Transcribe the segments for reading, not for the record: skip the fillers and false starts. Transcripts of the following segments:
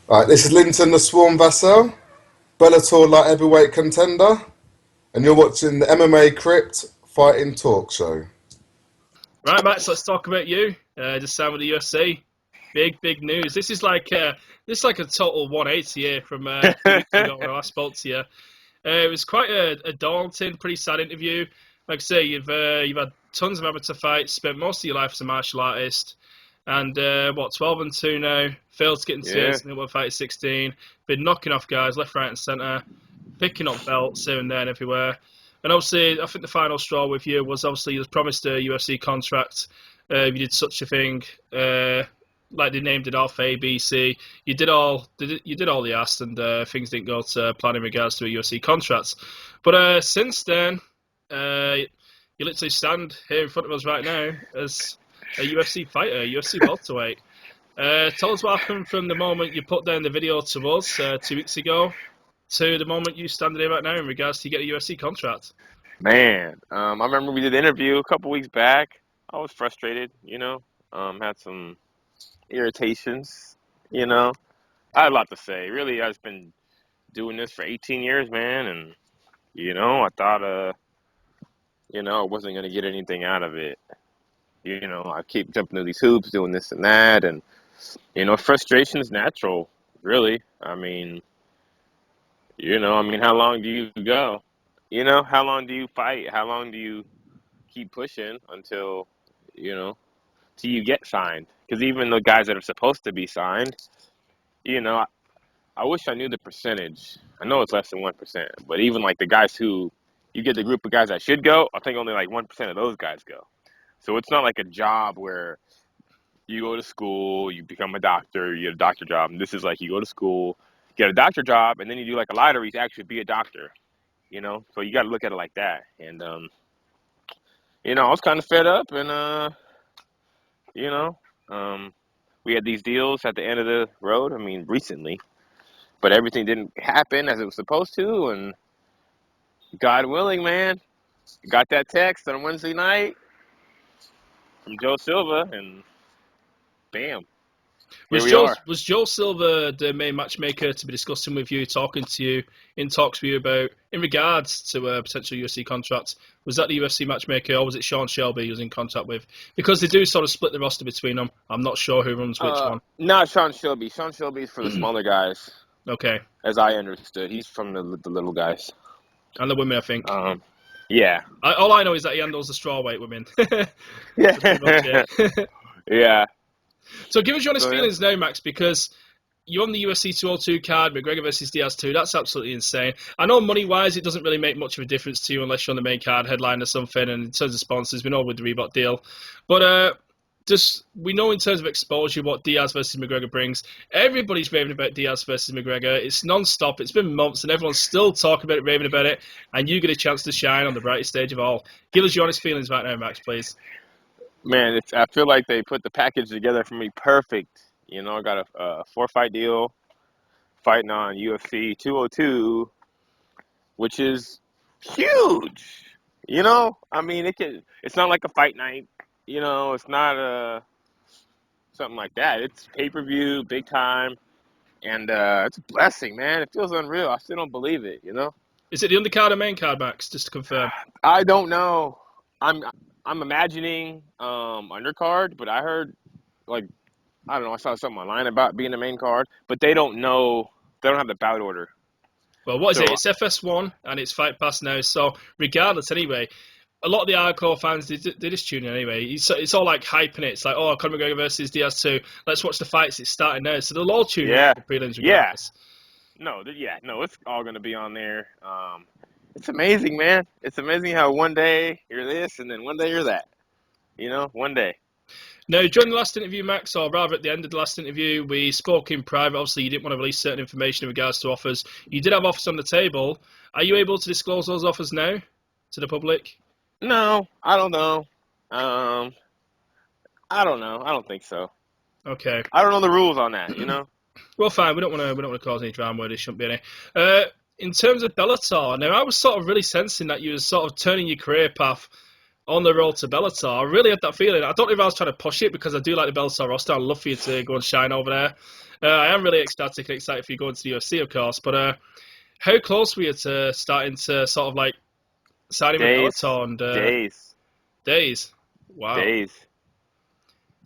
Right, this is Linton the Swarm Vassal, Bellator light heavyweight contender, and you're watching the MMA Crypt Fighting Talk Show. Right, Max, let's talk about you. Just signed with the UFC. Big news. This is like a total 180 here from a few weeks ago when I last spoke to you. It was quite a daunting, pretty sad interview. Like I say, you've had tons of amateur fights, spent most of your life as a martial artist, and 12-2 now. Failed to get into Yeah. the one fight at 16. Been knocking off guys left, right, and centre, picking up belts here and there and everywhere. And obviously, I think the final straw with you was obviously you was promised a UFC contract. You did such a thing, like they named it Alpha A, B, C. You did all the asked, and things didn't go to plan in regards to a UFC contract. But since then, you literally stand here in front of us right now as a UFC fighter, a UFC welterweight. Tell us what happened from the moment you put down the video to us 2 weeks ago to the moment you stand here right now in regards to you get a UFC contract. Man, I remember we did the interview a couple weeks back. I was frustrated, had some irritations, I had a lot to say. Really, I've been doing this for 18 years, man, and, I thought, I wasn't going to get anything out of it. I keep jumping through these hoops, doing this and that, and, frustration is natural, really. How long do you go? How long do you fight? How long do you keep pushing until, till you get signed? Because even the guys that are supposed to be signed, I, I wish I knew the percentage. I know it's less than 1%, but even like the guys who, you get the group of guys that should go, I think only like 1% of those guys go. So it's not like a job where you go to school, you become a doctor, you get a doctor job, and this is like you go to school, get a doctor job, and then you do like a lottery to actually be a doctor. So you got to look at it like that. And I was kind of fed up, and you know, we had these deals at the end of the road. Recently, but everything didn't happen as it was supposed to. And God willing, man, got that text on Wednesday night from Joe Silva, and bam, here Was we are. Joe Silver the main matchmaker to be discussing with you, talking to you, in talks with you about in regards to a potential UFC contract? Was that the UFC matchmaker, or was it Sean Shelby he was in contact with? Because they do sort of split the roster between them. I'm not sure who runs which one. Not Sean Shelby. Sean Shelby's for the smaller guys, Okay, as I understood. He's from the little guys. and the women, I think. Yeah. All I know is that he handles the strawweight women. Yeah. That's pretty much it. Yeah. So give us your honest So, yeah. feelings now, Max, because you're on the UFC 202 card, McGregor versus Diaz 2. That's absolutely insane. I know money-wise, it doesn't really make much of a difference to you unless you're on the main card, headline or something, and in terms of sponsors, we know with the Reebok deal. But we know in terms of exposure what Diaz versus McGregor brings. Everybody's raving about Diaz versus McGregor. It's non-stop. It's been months, and everyone's still talking about it, raving about it, and you get a chance to shine on the brightest stage of all. Give us your honest feelings right now, Max, please. Man, I feel like they put the package together for me perfect. I got a 4-fight deal fighting on UFC 202, which is huge. It's not like a fight night. It's not something like that. It's pay-per-view, big time, and it's a blessing, man. It feels unreal. I still don't believe it. Is it the undercard or main card, Max, just to confirm? I don't know. I'm imagining undercard, but I heard like I don't know. I saw something online about being the main card, but they don't know. They don't have the bout order. Well, what is So it? It's FS1 and it's Fight Pass now. So regardless, anyway, a lot of the hardcore fans they just tune in anyway. It's all like hyping it. It's like, oh, Conor McGregor versus Diaz 2. Let's watch the fights. It's starting now. So they'll all tune in yeah, for the prelims yeah. regardless. No, it's all gonna be on there. It's amazing, man. It's amazing how one day you're this and then one day you're that. One day. Now, during the last interview, Max, or rather at the end of the last interview, we spoke in private. Obviously, you didn't want to release certain information in regards to offers. You did have offers on the table. Are you able to disclose those offers now to the public? No, I don't know. I don't know. I don't think so. Okay. I don't know the rules on that. Well, fine. We don't want to cause any drama where there shouldn't be any. In terms of Bellator, now I was sort of really sensing that you were sort of turning your career path on the road to Bellator. I really had that feeling. I don't know if I was trying to push it because I do like the Bellator roster. I'd love for you to go and shine over there. I am really ecstatic and excited for you going to the UFC, of course. But how close were you to starting to sort of like signing with Days, Bellator and days, days? Wow. days.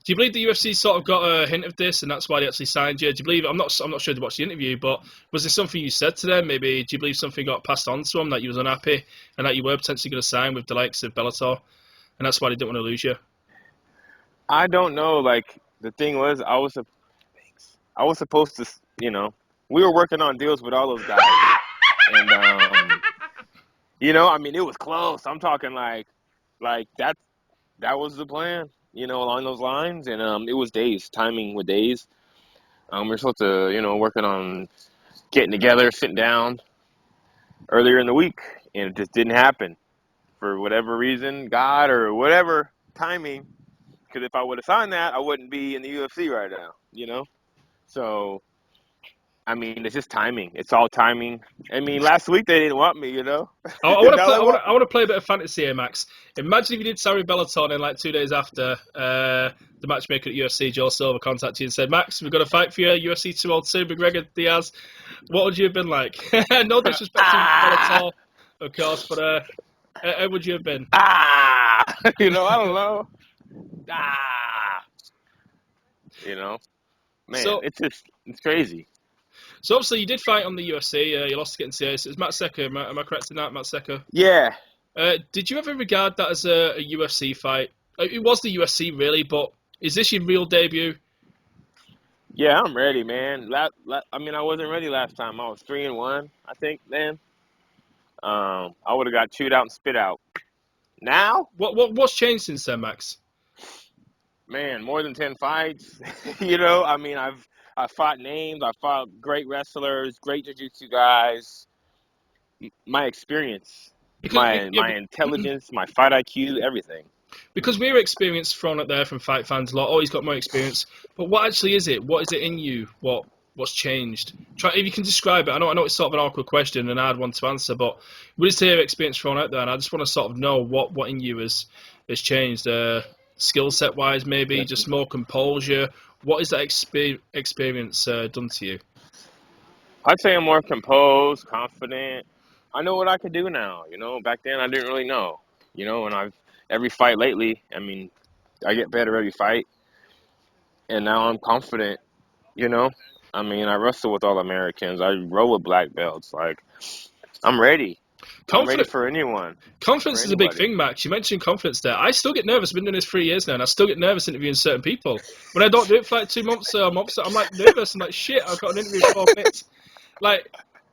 Do you believe the UFC sort of got a hint of this, and that's why they actually signed you? Do you believe? I'm not sure to watch the interview, but was there something you said to them? Maybe do you believe something got passed on to them that you was unhappy and that you were potentially going to sign with the likes of Bellator, and that's why they didn't want to lose you? I don't know. Like the thing was, I was supposed to, we were working on deals with all those guys, and I mean, it was close. I'm talking like that was the plan, along those lines, and it was days, timing with days. We're supposed to, working on getting together, sitting down earlier in the week, and it just didn't happen for whatever reason, God or whatever timing. Because if I would have signed that, I wouldn't be in the UFC right now. So, I mean, it's just timing. It's all timing. I mean, last week they didn't want me. I want to Now play. they want I want to play a bit of fantasy here, Max. Imagine if you did sign with Bellator, and then like 2 days after, the matchmaker at UFC, Joe Silver, contacted you and said, "Max, we've got a fight for you, UFC 202, McGregor Diaz." What would you have been like? No disrespect to Bellator, of course, but how would you have been? I don't know. Ah, man, So, it's crazy. so obviously you did fight on the UFC. You lost to get into it. It's Matt Secker. Am I correct in that, Matt Secker? Yeah, Did you ever regard that as a UFC fight? It was the UFC, really, but is this your real debut? yeah, I'm ready, man. I mean, I wasn't ready last time. I was 3-1, I think, man. I would have got chewed out and spit out. Now, What's changed since then, Max? man, more than 10 fights. I mean, I fought names, I fought great wrestlers, great jiu-jitsu guys. My experience, Because my intelligence, my fight IQ, everything. because we're experienced thrown out there from fight fans a lot. Oh, he's got more experience. But what actually is it? What is it in you? What's changed? Try if you can describe it. I know it's sort of an awkward question and a hard one to answer, but we just hear experience thrown out there, and I just want to sort of know what in you has changed. Skill set wise, maybe just more composure. What is that experience done to you? I'd say I'm more composed, confident. I know what I could do now. Back then I didn't really know. And every fight lately, I mean, I get better every fight, and now I'm confident. I mean, I wrestle with all Americans. I roll with black belts. Like, I'm ready. I'm ready Confident. for anyone, for Confidence is a big anybody. thing, Max. You mentioned confidence there. I still get nervous. I've been doing this 3 years now, and I still get nervous interviewing certain people. When I don't do it for like 2 months or a month, I'm like nervous. I'm like, shit, I've got an interview in 4 minutes. Like,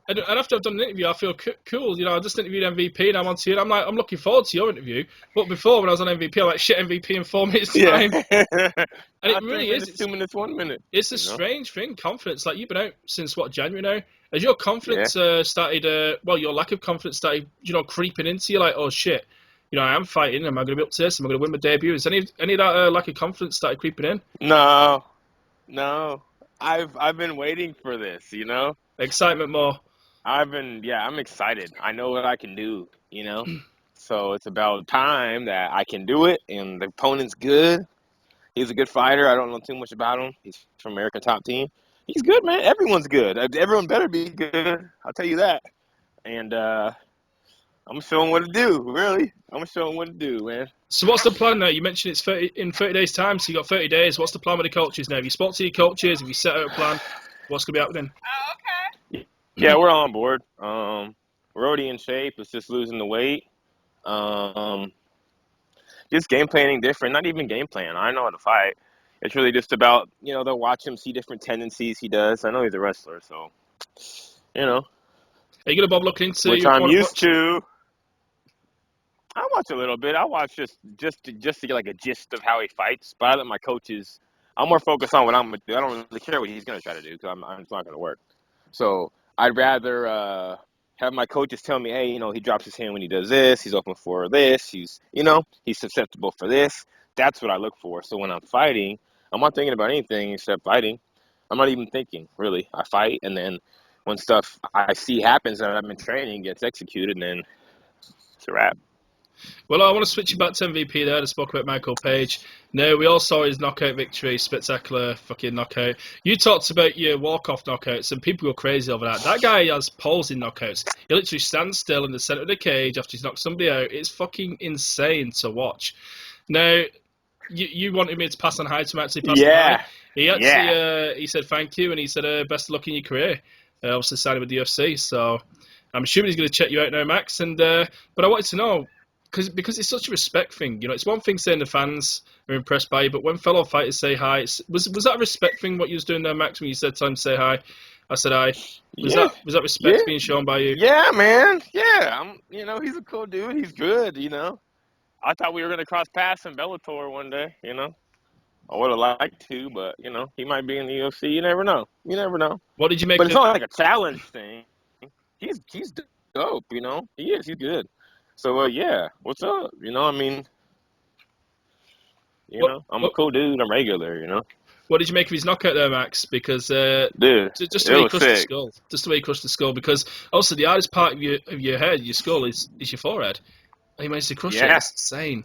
and after I've done an interview, I feel cool. I just interviewed MVP, and I'm on to you. And I'm like, I'm looking forward to your interview. But before, when I was on MVP, I'm like, shit, MVP in 4 minutes Yeah. time. And it Not 3 really minutes, is. 2 minutes, 1 minute. It's a strange thing, confidence. Like, you've been out since, what, January now? Has your confidence started, your lack of confidence started, creeping into you? Like, oh, shit, I am fighting. Am I going to be up to this? Am I going to win my debut? Is any of that lack of confidence started creeping in? No, no. I've been waiting for this. Excitement more. I'm excited. I know what I can do. So it's about time that I can do it, and the opponent's good. He's a good fighter. I don't know too much about him. He's from American Top Team. He's good, man. Everyone's good. Everyone better be good. I'll tell you that. And I'm gonna show him what to do. Really, I'm gonna show him what to do, man. So what's the plan now? You mentioned it's 30 days' time, so you got 30 days. What's the plan with the coaches now? Have you spoke to your coaches? Have you set out a plan? What's going to be happening? Yeah, we're on board. We're already in shape. It's just losing the weight. Just game planning different. Not even game plan. I know how to fight. It's really just about, they'll watch him, see different tendencies he does. I know he's a wrestler, so, Are you going to, Bob, look into which your I'm opponent used to. I watch a little bit. I watch just to get like a gist of how he fights. But I let my coaches. I'm more focused on what I'm gonna do. I don't really care what he's gonna try to do because it's not gonna work. So I'd rather have my coaches tell me, hey, he drops his hand when he does this. He's open for this. He's susceptible for this. That's what I look for. So when I'm fighting, I'm not thinking about anything except fighting. I'm not even thinking really. I fight, and then when stuff I see happens that I've been training gets executed, and then it's a wrap. Well, I want to switch you back to MVP there. I spoke about Michael Page. No, we all saw his knockout victory, spectacular fucking knockout. You talked about your walk-off knockouts, and people go crazy over that. That guy has posing knockouts. He literally stands still in the center of the cage after he's knocked somebody out. It's fucking insane to watch. Now, you wanted me to pass on hi to him, actually pass on hi. He actually he said thank you, and he said best of luck in your career. Obviously signing with the UFC, so I'm assuming he's going to check you out now, Max. And but I wanted to know, because it's such a respect thing. You know, it's one thing saying the fans are impressed by you, but when fellow fighters say hi, was that a respect thing, what you was doing there, Max, when you said time to say hi? I said hi. Was that respect being shown by you? Yeah, man. Yeah, he's a cool dude. He's good, I thought we were going to cross paths in Bellator one day, I would have liked to, but, he might be in the UFC. You never know. What did you make But it's not like a challenge thing. He's dope, He is. He's good. So, yeah, what's up? I'm a cool dude. I'm regular, What did you make of his knockout there, Max? Because dude, just the way he crushed the skull. Just the way he crushed the skull. Because also the hardest part of your head, your skull, is your forehead. He managed to crush it. It's insane.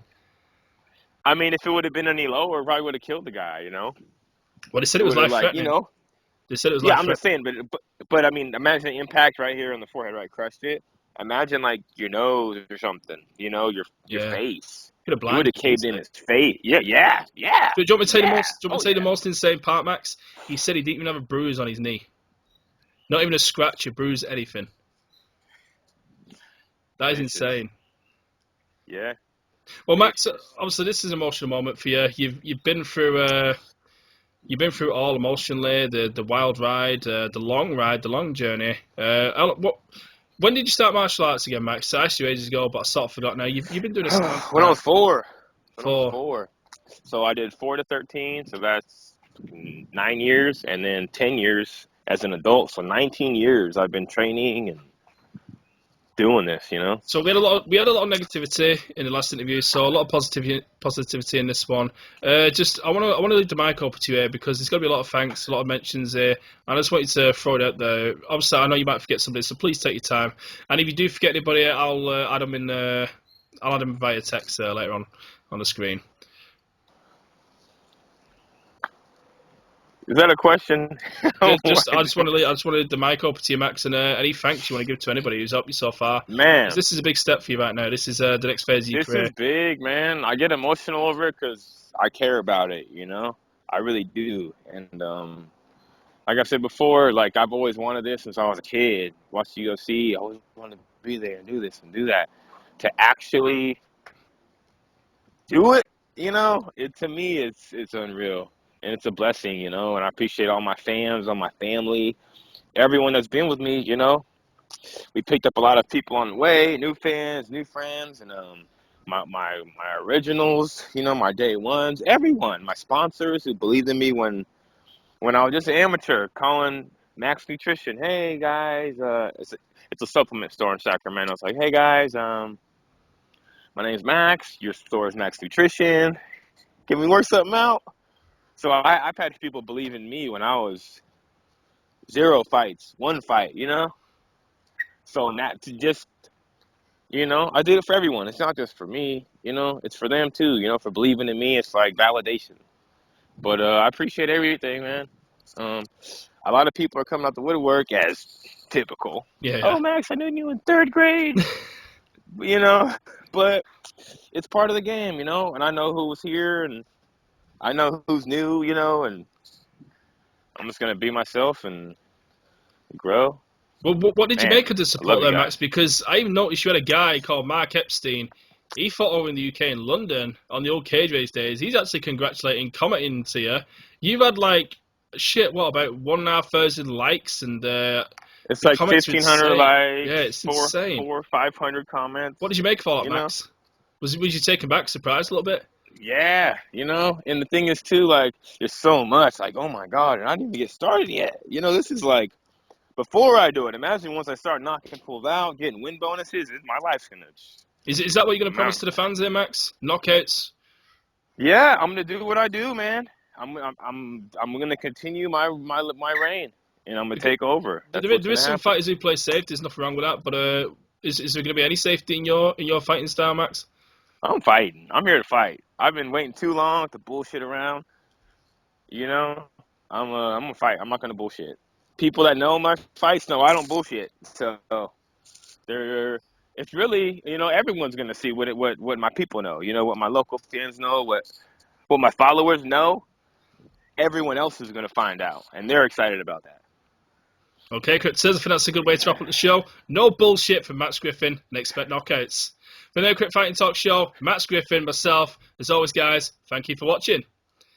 I mean, if it would have been any lower, probably would have killed the guy, Well, they said it was life-threatening. They said it was life-threatening. Yeah, I'm just saying, but I mean, imagine the impact right here on the forehead, right? Crushed it. Imagine, like, your nose or something, your face. It would have caved in his face. Yeah. Do you want me to tell you the most insane part, Max? He said he didn't even have a bruise on his knee. Not even a scratch, a bruise, anything. That is insane. Yeah. Well, Max, obviously this is an emotional moment for you. You've been through all emotionally, the wild ride, the long journey. When did you start martial arts again, Max? I asked you ages ago, but I sort of forgot now. You've been doing this when I was 4. So I did 4 to 13, so that's 9 years, and then 10 years as an adult. So 19 years I've been training and doing this, So we had a lot of negativity in the last interview, so a lot of positivity in this one. I want to leave the mic open to you here because there's going to be a lot of thanks, a lot of mentions here, and I just want you to throw it out there. Obviously, I know you might forget somebody, so please take your time. And if you do forget anybody, I'll add them in. I'll add them via text later on the screen. Is that a question? I just want to leave the mic open to you, Max, and any thanks you want to give to anybody who's helped you so far. Man, this is a big step for you right now. This is the next phase of your career. This is big, man. I get emotional over it because I care about it, I really do. And like I said before, like I've always wanted this since I was a kid. Watch the UFC. I always wanted to be there and do this and do that. To actually do it, to me, it's unreal. And it's a blessing, and I appreciate all my fans, all my family, everyone that's been with me, We picked up a lot of people on the way, new fans, new friends, and my originals, my day ones, everyone, my sponsors who believed in me when I was just an amateur, calling Max Nutrition, hey guys, it's a supplement store in Sacramento. It's like, hey guys, my name's Max, your store is Max Nutrition, can we work something out? So I've had people believe in me when I was 0 fights, 1 fight, So not to just, I did it for everyone. It's not just for me, it's for them too, for believing in me. It's like validation. But I appreciate everything, man. A lot of people are coming out the woodwork as typical. Yeah. Oh, Max, I knew you in 3rd grade. But it's part of the game, and I know who was here and I know who's new, and I'm just going to be myself and grow. Well, what did you make of the support there, Max? Because I even noticed you had a guy called Mark Epstein. He fought over in the UK in London on the old cage race days. He's actually commenting to you. You've had about 1,500 likes and it's like 1,500 likes. Yeah, it's insane. 400 or 500 comments. What did you make of all that, Max? Was you taken back, surprised a little bit? Yeah, and the thing is too, like, there's so much, like, oh my God, and I didn't even get started yet. This is like, before I do it, imagine once I start knocking fools out, getting win bonuses, my life's gonna. Is that what you're gonna promise to the fans there, Max? Knockouts? Yeah, I'm gonna do what I do, man. I'm gonna continue my reign, and I'm gonna take over. There is some fighters who play safe. There's nothing wrong with that, but is there gonna be any safety in your fighting style, Max? I'm fighting. I'm here to fight. I've been waiting too long to bullshit around. You know, I'm gonna fight. I'm not gonna bullshit. People that know my fights know I don't bullshit. So they're it's really, everyone's gonna see what my people know. What my local fans know, what my followers know. Everyone else is gonna find out, and they're excited about that. Okay, Cryptos, I think that's a good way to wrap up the show. No bullshit from Max Griffin and expect knockouts. For the Crypt Fighting Talk Show, Max Griffin, myself, as always, guys, thank you for watching.